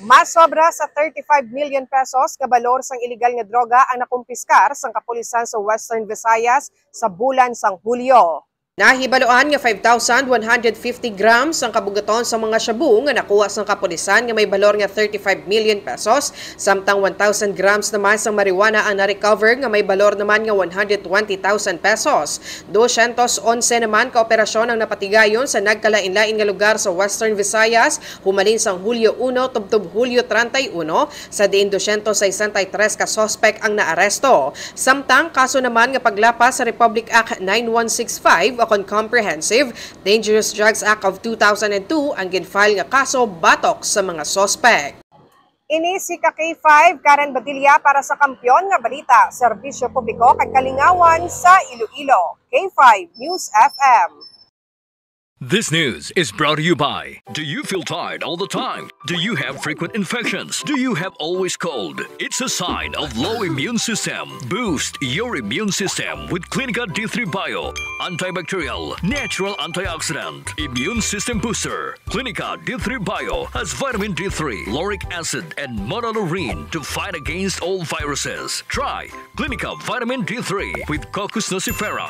Mas sobra sa 35 million pesos nga balor sang iligal nga droga ang nakumpiskar sang kapulisan sa Western Visayas sa bulan sang Hulyo. Nahibaloan nga 5,150 grams ang kabugaton sa mga shabu nga nakuha sang kapulisan nga may balor nga 35 million pesos, samtang 1,000 grams naman sang marijuana ang na-recover nga may balor naman nga 120,000 pesos. 211 naman ka operasyon ang napatigayon sa nagkalain-lain nga lugar sa Western Visayas humalin sang Hulyo 1 tubtob Hulyo 31, sa diin 263 ka suspect ang naaresto. Samtang kaso naman nga paglapas sa Republic Act 9165 on Comprehensive Dangerous Drugs Act of 2002 ang ginfile nga kaso batok sa mga suspect. Ini si K5 Karen Badilla para sa Kampiyon nga Balita, Serbisyo Publiko kag Kalingawan sa Iloilo. K5 News FM. This news is brought to you by, do you feel tired all the time? Do you have frequent infections? Do you have always cold? It's a sign of low immune system. Boost your immune system with Clinica D3 Bio. Antibacterial, natural antioxidant, immune system booster. Clinica D3 Bio has vitamin D3, lauric acid, and monolurine to fight against all viruses. Try Clinica Vitamin D3 with Coccus nocifera.